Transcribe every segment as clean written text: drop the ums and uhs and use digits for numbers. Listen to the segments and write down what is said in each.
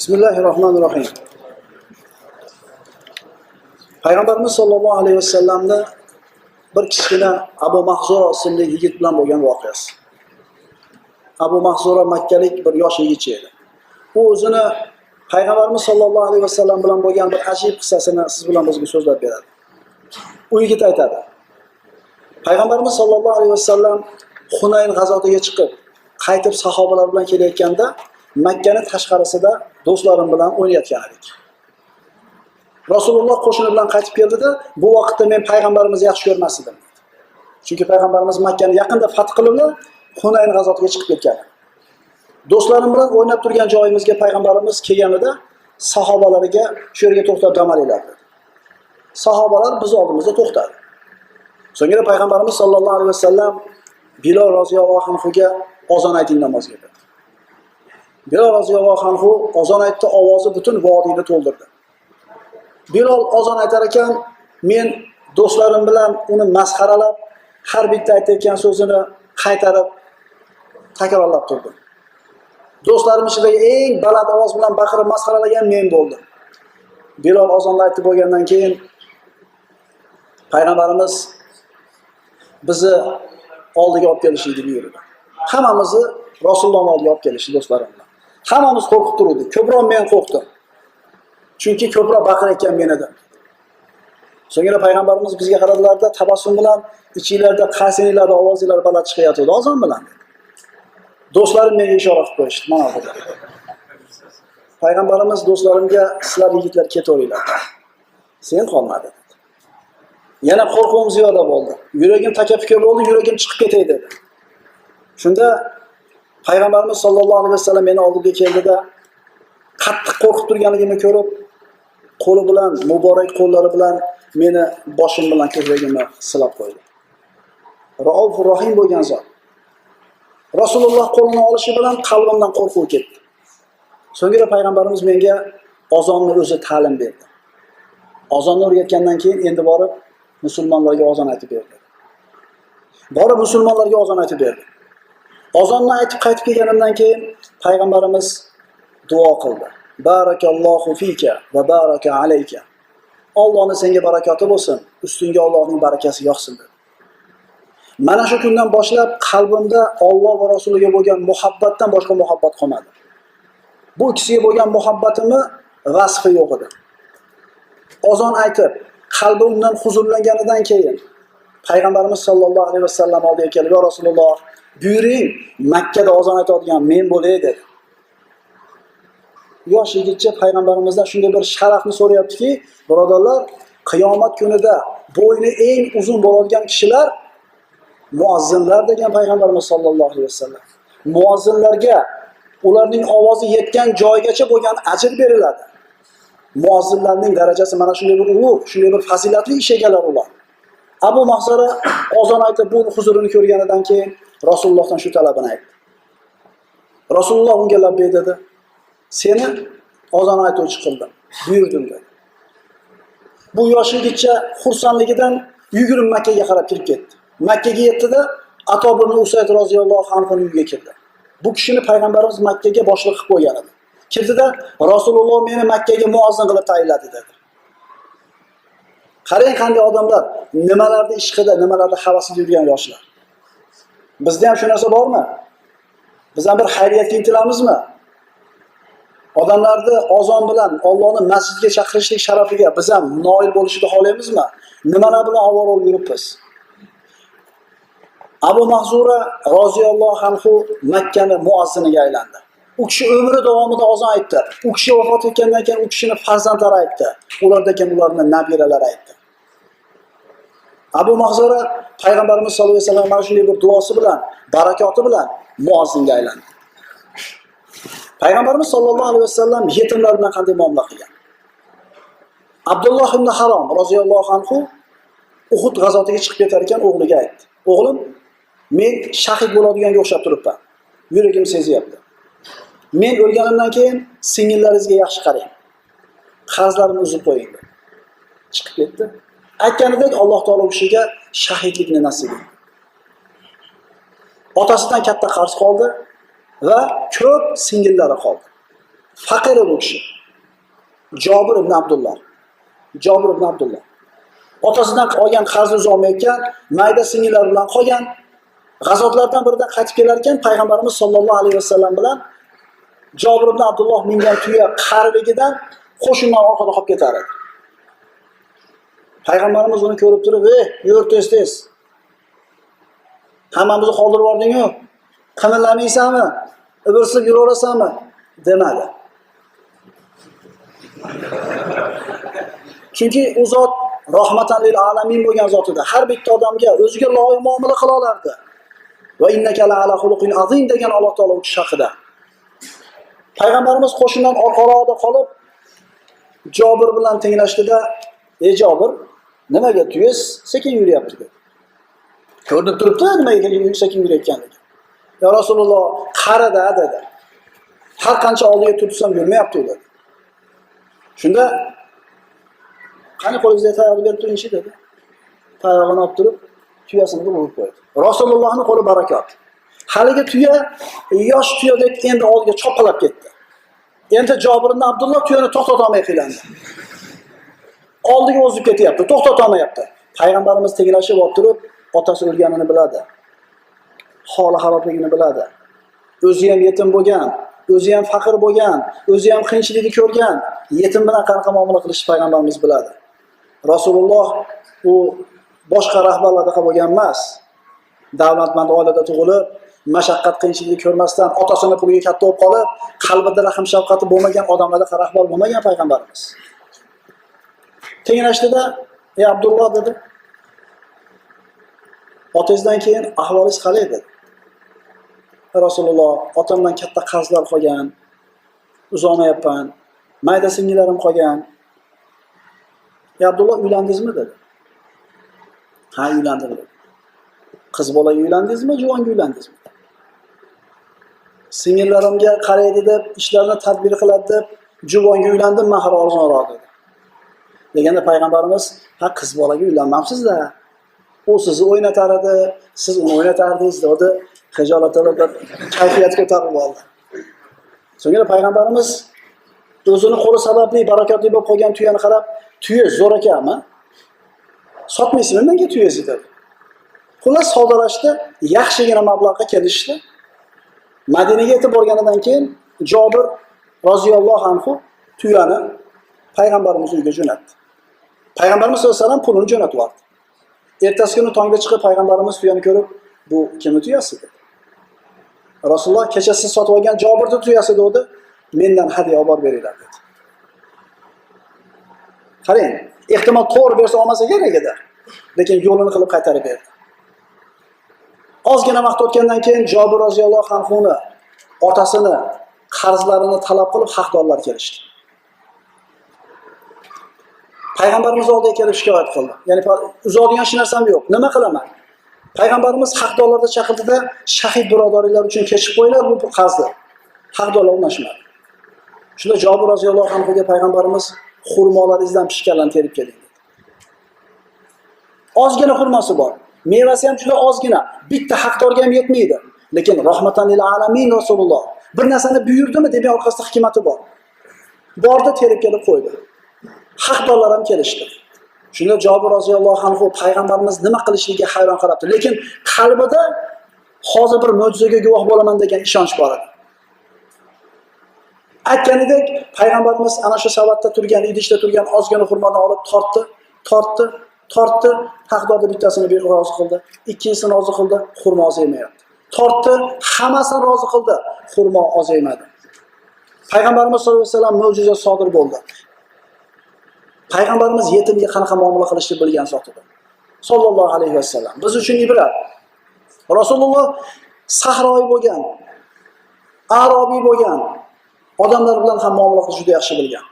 Bismillahirrahmanirrahim. Payg'ambarimiz sollallohu alayhi vasallamda bir kichkina Abu Mahzura ismli yigit bilan bo'lgan voqeasi. Abu Mahzura makkalik bir yosh yigit edi. U o'zini Payg'ambarimiz sollallohu alayhi vasallam bilan bo'lgan bir ajib qissasini siz bilan bizga so'zlab beradi. U yigit aytadi: Payg'ambarimiz sollallohu alayhi vasallam Hunayn g'azotiga chiqib, qaytib sahobalar bilan kelayotganda Makkaning tashqarisida do'stlarim bilan o'ynayotgan edik. Rasululloh qo'shini bilan qaytib keldida, bu vaqtda men payg'ambarimizni yaxshi ko'rmas edim. Chunki payg'ambarimiz Makkani yaqinda fath qilib, Hunayn g'azotiga chiqib ketgan. Do'stlarim bilan o'ynab turgan joyimizga payg'ambarimiz kelganida sahobalariga shu yerga to'xtab dam olinglar dedi. Sahobalar biz oldimizda to'xtadi. So'ngra payg'ambarimiz sollallohu alayhi vasallam Bilol roziyallohu anhuga ozon ayting namozga dedi. Bilol roziyallohu anhu ozon aytdi, ovozi butun vodiyni to'ldirdi. Bilol ozon aytar ekan, men do'stlarim bilan uni masxaralab, har bitta aytayotgan so'zini qaytarib takrorlab turdim. Do'stlarim ichidagi eng baland ovoz bilan baqirib masxaralagan men bo'ldim. Bilol ozonni aytib bo'lgandan keyin payg'ambarimiz bizni oldiga olib kelishni buyurdi. Hammamizni Rasululloh oldiga olib kelishdi do'stlarim bilan. Hammamiz qo'rqib turdik. Ko'proq men qo'rqdim. Chunki ko'proq baqirayotgan men edim. So'ngra payg'ambarimiz bizga qaradilarda tabassum bilan ichinglarda qaysininglarda ovozinglar baland chiqayotdi ozon bilan. Do'stlarim menga ishora qilib qo'yishdi, mana bu. Payg'ambarimiz do'stlarimga sizlar yigitlar ketaveringlar. Sen qolmadi. Yana qo'rquvim ziyoda bo'ldi. Yuragim taka-puka bo'ldi, yuragim chiqib ketay dedi. Shunda payg'ambarimiz sollallohu alayhi vasallam meni oldiga keldida, qattiq qo'rqib turganligimni ko'rib, qo'li bilan, muborak qo'llari bilan meni boshim bilan ko'kragimni silab qo'ydi. Raufur Rahim bo'lgan zot. Rasululloh qo'lini olishi bilan qalbimdan qo'rquv ketdi. So'ngra payg'ambarimiz menga ozonni o'zi ta'lim berdi. Ozonni o'rgatgandan keyin endi borib musulmonlarga ozon aytib berdi. Borib musulmonlarga ozon aytib berdi. Ozonni aytib qaytib kelganimdan keyin payg'ambarimiz duo qildi. Barakallohu fika va baraka alayka. Allohning senga barakati bo'lsin, ustingga Allohning barakasi yog'sin dedi. Mana shu kundan boshlab qalbimda Alloh va Rasuliga bo'lgan muhabbatdan boshqa muhabbat qolmadi. Bu ikkisiga bo'lgan muhabbatimni vasfi yo'q edi. Ozon aytib, qalbi undan huzurlanganidan keyin payg'ambarimiz sollallohu alayhi vasallam oldiga kelib, "Ya Rasululloh, buyuring, Makkada ozon aytadigan men bo'lay" dedi. Yosh yigitcha payg'ambarimizdan shunday bir sharafni so'rayaptiki, birodarlar, qiyomat kunida bo'yni eng uzun bo'ladigan kishilar muazzinlar degan payg'ambarimiz sollallohu alayhi vasallam. Muazzinlarga ularning ovozi yetgan joygacha bo'lgan ajr beriladi. Muazzinlarning darajasi mana shunday bir ulug', shunday bir fazilatli ish egalari ular. Abu Mahzura ozon aytib bu huzurini ko'rganidan keyin Rasulullohdan shu talabini aytdi. Rasululloh unga labbay dedi. Seni ozon aytuvchi qildim, buyurdim dedi. Bu yosh yigitcha xursandligidan yugurib Makkaga qarab kirib ketdi. Makkaga yetdi-da, Ato ibn Usayd roziyallohu anhu uyiga kirdi. Bu kishini payg'ambarimiz Makkaga boshliq qilib qo'ygan edi. Kirdida Rasululloh meni Makkaga muazzin qilib tayinladi dedi. Qarang qanday odamlar, nimalarda ishqida, nimalarda havasida yurgan yoshlar. Bizda ham shu narsa bormi? Biz ham bir xayriyatga intilamizmi? Odamlarni ozon bilan Allohning masjidga chaqirishlik sharafiga biz ham noil bo'lishni xohlaymizmi? Nimalar bilan avval olib yuribmiz? Abu Mahzura roziyallohu anhu Makkani muazziniga aylandi. U kishi umri davomida ozon aytdi. U kishi vafot etgandan keyin u kishining farzandlari aytdi. Ulardan keyin ularning nabiralari aytdi. Abu Mahzura payg'ambarimiz sollallohu alayhi vasallam mana shunday bir duosi bilan, barakoti bilan muazzinga aylandi. Payg'ambarimiz sollallohu alayhi vasallam yetimlar bilan qanday muomala qilgan? Abdulloh ibn Harom roziyallohu anhu Uhud g'azotiga chiqib ketar ekan o'g'liga aytdi. O'g'lim, men shahid bo'ladiganga o'xshab turibman. Yuragim sezyapti. Men o'lganimdan keyin singillaringizga yaxshi qarang. Qarzlarimni uzib qo'ying dedi. Chiqib ketdi. Aytganidek Alloh taolo kishiga shahidlikni nasib etdi. Otasidan katta qarz qoldi va ko'p singillari qoldi. Faqir edi u kishi. Jobir ibn Abdullah. Jobir ibn Abdullah. Otasidan qolgan qarzni uzolmayotgan, mayda singillari bilan qolgan. G'azotlardan biridan qaytib kelar ekan, payg'ambarimiz sollallohu alayhi vasallam bilan Jobir ibn Abdullah mingan tuya qariligidan qo'shindan orqada qolib ketar edi. Payg'ambarimiz uni ko'rib turib, yur tez-tez. Hammamizni qoldirib yubording-ku. Qimirlamaysanmi? Ivirsib yuraverasanmi? Demadi. Chunki u zot rahmatan lil alamin bo'lgan zot edi. Har bitta odamga o'ziga loyiq muomala qila olardi. Va innaka la ala xuluqin azim degan Alloh taolo u kishi haqida. Payg'ambarimiz qo'shindan orqaroqda qolib Jobir bilan tenglashdida, "Ey Jobir, nimaga tuyas sekin yuryapti?" dedi. Ko'rinib turibdi nimaga sekin yurayotganligi. "Ya Rasululloh, qarada" dedi. "Har qancha oldiga tursam yurmayapti" dedi. Shunda "Qani qo'lingizga tayoqni berib turing" dedi. Tayoqni olib turib, tuyasini urib qo'ydi. Rasulullohning qo'li barakot. Haligi tuya yosh tuyadek endi oldiga chopqilab ketdi. Endi Jobir ibn Abdullah tuyani to'xtata olmay qiylandi. Oldiga o'zib ketyapti, to'xtata olmayapti. Payg'ambarimiz tenglashib olib turib, otasi o'lganini biladi. Holi xarobligini biladi. O'zi ham yetim bo'lgan, o'zi ham faqir bo'lgan, o'zi ham qiyinchilikni ko'rgan, yetim bilan qanaqa muomala qilishni payg'ambarimiz biladi. Rasululloh u boshqa rahbarlarda bo'lgan emas. Davlatmand oilada tug'ilib, mashaqqat qiyinchilikni ko'rmasdan otasining puliga katta bo'lib qolib, qalbida rahm shafqati bo'lmagan odamlarga rahbar bo'lmagan payg'ambarimiz. Tenglashdida, "Ey Abdulloh" dedi. "Otangizdan keyin ahvolingiz qalay?" dedi. "Rasululloh, otamdan katta qarzlar qolgan, uzolmayapman. Mayda singillarim qolgan." "Ey Abdulloh, uylandingizmi?" dedi. "Ha, uylandim" dedi. "Qiz bolaga uylandingizmi, juvonga uylandingizmi?" "Singillarimga qaraydi deb, ishlarni tadbir qiladi deb, juvonga uylandim, mahar arzonroq" dedi. Deganda payg'ambarimiz, "Ha, qiz bolaga uylanmabsiz-da. U sizni o'ynatar edi, siz uni o'ynatardingiz" dedi. Xijolatlanib bir kayfiyat ko'tarib oldi. So'ngra payg'ambarimiz o'zining qo'li sababli barakotli bo'lib qolgan tuyani qarab, "Tuya zo'r ekanmi? Sotmaysizmi menga tuyangizni?" dedi. Xullas savdolashdi, yaxshigina mablag'ga kelishdi. Madinaga yetib borganidan keyin Jobir roziyallohu anhu tuyani payg'ambarimiz uyiga jo'natdi. Payg'ambarimiz sollallohu alayhi vasallam pulini jo'natib yubordi. Ertasi kuni tongda chiqib payg'ambarimiz tuyani ko'rib, "Bu kimning tuyasi?" dedi. Rasululloh, "Kecha siz sotib olgan Jobirning tuyasi" dedi. "Mendan hadya olib beringlar" dedi. Qarang, ehtimol to'g'ri bersa olmasa kerak edi, lekin yo'lini qilib qaytarib berdi. Ozgina vaqt o'tgandan keyin Jobir roziyallohu anhuni otasini qarzlarini talab qilib haqdorlar kelishdi. Payg'ambarimiz oldiga kelib shikoyat qildi. Ya'ni uzolgan hech narsam yo'q. Nima qilaman? Payg'ambarimiz haqdorlarni chaqirdida, "Shahid birodarlar uchun kechib qo'yinglar bu qarzni." Haqdorlar unashmadi. Shunda Jobir roziyallohu anhuga payg'ambarimiz xurmolaringizdan pishganlarni terib keling dedi. Ozgina xurmosi bor. Mevasi ham juda ozgina. Bitta haqdorga ham yetmaydi. Lekin rahmatan lil alamin Rasululloh bir narsani buyurdimi deb orqasida hikmati bor. Borda terib kelib qo'ydi. Haqdorlar ham kelishdi. Shunda Jobir roziyallohu anhu payg'ambarimiz nima qilishiga hayron qarabdi. Lekin qalbida hozir bir mo'jizaga guvoh bo'laman degan ishonch bor edi. Aytganidek, payg'ambarimiz ana shu savatda turgan, idishda turgan ozgina xurmoni olib tortdi, haqdorda bittasini bir rozi qildi, ikkinchisini rozi qildi, xurmo ozaymayapti. Tortdi, hammasini rozi qildi, xurmo ozaymadi. Payg'ambarimiz sollallohu alayhi vasallam mo'jiza sodir bo'ldi. Payg'ambarimiz yetimga qanaqa muomala qilishni bilgan zot edi. Sollallohu alayhi vasallam. Biz uchun ibrat. Rasululloh sahroyi bo'lgan, arobiy bo'lgan odamlar bilan ham muomala qilishni juda yaxshi bilgan.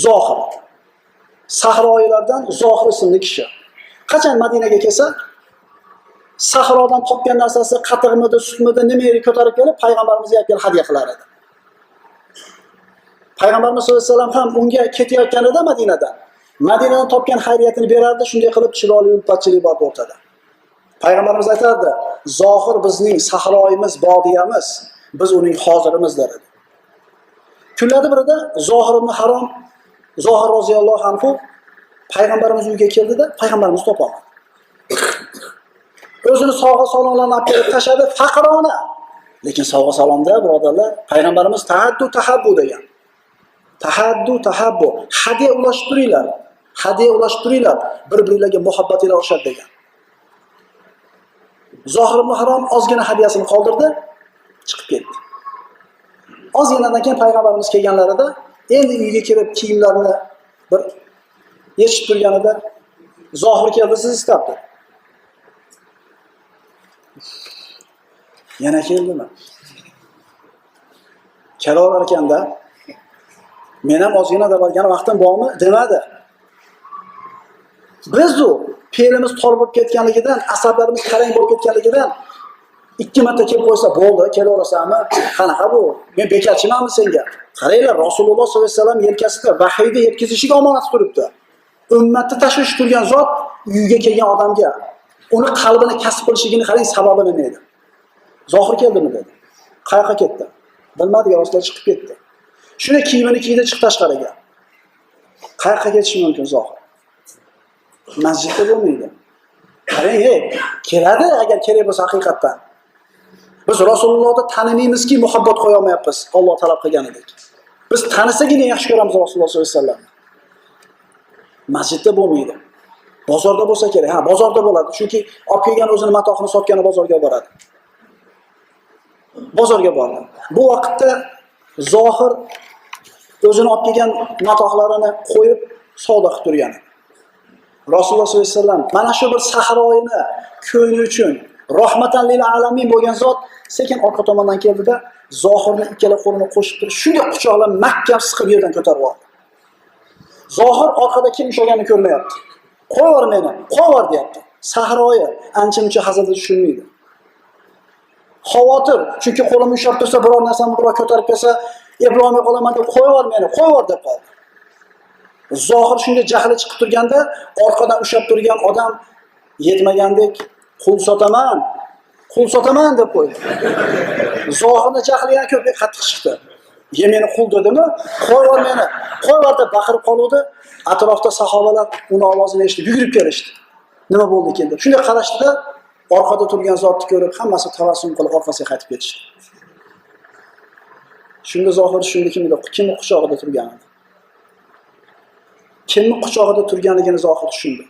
Zohir. Sahroiylardan Zohir ismli kishi. Qachon Madinaga kelsa, sahrodan topgan narsasi qatiqmidi, sutmidi, nimaga ko'tarib kelib payg'ambarimizga olib hadya qilar edi. Payg'ambarimiz sollallohu alayhi vasallam ham unga ketayotganida Madinadan topgan xayriyatini berardi, shunday qilib chiroyli ulfatchilik bor o'rtada. Payg'ambarimiz aytardi, "Zohir bizning sahroyimiz, bodiyamiz, biz uning hozirimiz" dedi. Kunlardan birida Zohir ibn Harom, Zohir roziyallohu anhu payg'ambarimiz uyiga keldida, payg'ambarimizni topolmadi. O'zini sog'a salomlarni olib kelib tashadi, faqirona. Lekin sog'a salomda birodarlar, payg'ambarimiz tahaddu tahabbu degan. Tahaddu tahabbu, hadiya ulashib turinglar. Hadiya ulashib turinglar, bir-biringizga muhabbatinglar oshadi degan. Zohir ibn Harom ozgina hadiyasini qoldirdi, chiqib ketdi. Ozginadan keyin payg'ambarimiz kelganlarida endi uyga kirib kiyimlarini bir yechib turganida Zohir keldi, siz istabdi. Yana keldimi? Kelaverar ekanda, men ham ozgina deb olgan vaqtim bormi demadi. Biz u fe'limiz tor bo'lib ketganligidan, asablarimiz qarang bo'lib ketganligidan 2 marta kelib qo'ysa bo'ldi, kelaverasanmi? Qanaqa bu? Men bekarchimanmi senga? Qaranglar, Rasululloh sollallohu alayhi vasallam yelkasida vahiyni yetkazishiga omonat turibdi. Ummatni tashvish qilgan zot uyiga kelgan odamga uni qalbini kasb qilishigini qarang, sababi nima edi? Zohir keldimi dedi. Qayoqqa ketdi? Bilmadi, Rasululloh chiqib ketdi. Shuni kiyimini kiydi, chiqib tashqariga. Qayoqqa ketishi mumkin Zohir? Masjidda bo'lmaydi. Qarang, keladi agar kerak bo'lsa haqiqatdan. Biz Rasulullohni tanimaymizki, muhabbat qo'ya olmayapmiz, Alloh talab qilganidek. Biz tanisagina yaxshi ko'ramiz Rasululloh sollallohu alayhi vasallam. Masjidda bo'lmaydi. Bozorda bo'lsa kerak. Ha, bozorda bo'ladi. Chunki olib kelgan o'zini matohini sotgani bozorga boradi. Bozorga bordi. Bu vaqtda Zohir o'zini olib kelgan matohlarini qo'yib savdo qilib turgan. Rasululloh sollallohu alayhi vasallam mana shu bir sahroyini ko'ngli uchun rahmatan lil alamin bo'lgan zot sekin orqa tomondan keldida Zohirning ikkala qo'lini qo'shib turib shunday quchoqlab mahkam siqib yerdan ko'tarib oldi. Zohir orqada kim ushlaganini ko'rmayapti. Qo'yver meni, qo'yver deyapti. Sahroyi ancha-muncha hazilda tushunmaydi. Xavotir, chunki qo'limni ushlab tursa biror narsani birov ko'tarib kelsa, eplolmay qolaman deb qo'yver meni, qo'yver deb qoldi. Zohir shunga jahli chiqib turganda, orqadan ushlab turgan odam yetmagandek qul sotaman deb qo'ydi. Zohirning jahli yana ko'p qattiq chiqdi. Meni qul dedimi? Qo'yver meni, qo'yver deb baqirib qoluvdi. Atrofda sahobalar uni ovozini eshitib yugurib kelishdi. Nima bo'ldi ekan deb. Shunday qarashdi-da, orqada turgan zotni ko'rib, hammasi tabassum qilib orqasiga qaytib ketishdi. Shunda Zohir kimni quchog'ida turganini. Kimni quchog'ida turganligini Zohir tushundi.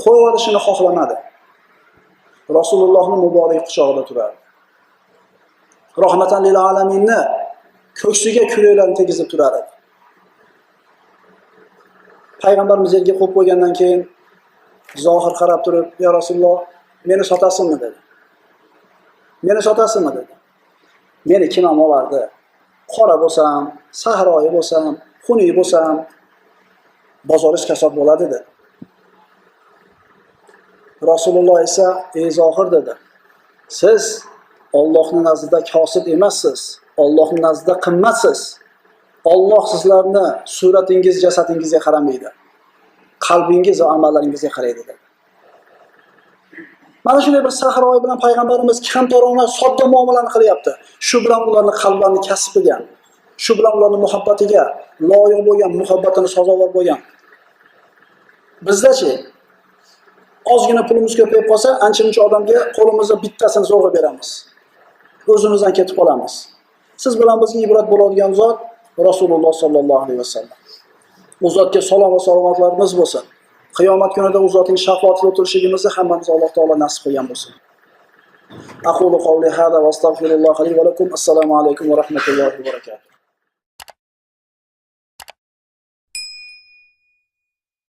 Qo'yvorishini xohlamadi. Rasulullohning muborak quchog'ida turardi. Rahmatan lil alaminni ko'ksiga kuraklarni tegizib turar edi. Payg'ambarimiz yerga qo'yib qo'ygandan keyin Zohir qarab turib, "Ya Rasululloh, meni sotasizmi?" dedi. "Meni sotasizmi?" dedi. "Meni kim ham olardi? Qora bo'lsam, sahroyi bo'lsam, xunuk bo'lsam, bozoringiz kasob bo'ladi" dedi. Rasululloh esa, "Ey Zohir" dedi. "Siz Allohning nazdida kosib emassiz. Allohning nazdida qimmatsiz. Alloh sizlarni suratingiz, jasadingizga qaramaydi. Qalbingiz va amallaringizga qaraydi" dedi. Mana shunday bir sahroy bilan payg'ambarimiz kamtarona, sodda muomalani qilyapti. Shu bilan ularning qalblarini kasb qilgan. Shu bilan ularning muhabbatiga loyiq bo'lgan, muhabbatini sazovor bo'lgan. Bizda-chi, ozgina pulimiz ko'payib qolsa, ancha-muncha odamga qo'limizda bittasini zo'rg'a beramiz. O'zimizdan ketib qolamiz. Siz bilan bizga ibrat bo'ladigan zot Rasululloh sollallohu alayhi vasallam. U zotga salom va salomatlarimiz bo'lsin. Qiyomat kunida u zotning shafoatida o'tirishimizni hammamiz Alloh taolo nasib qilgan bo'lsin. Aqulu qawli hada va astagfirulloh li va lakum. Assalomu alaykum va rahmatullohi va barakatuh.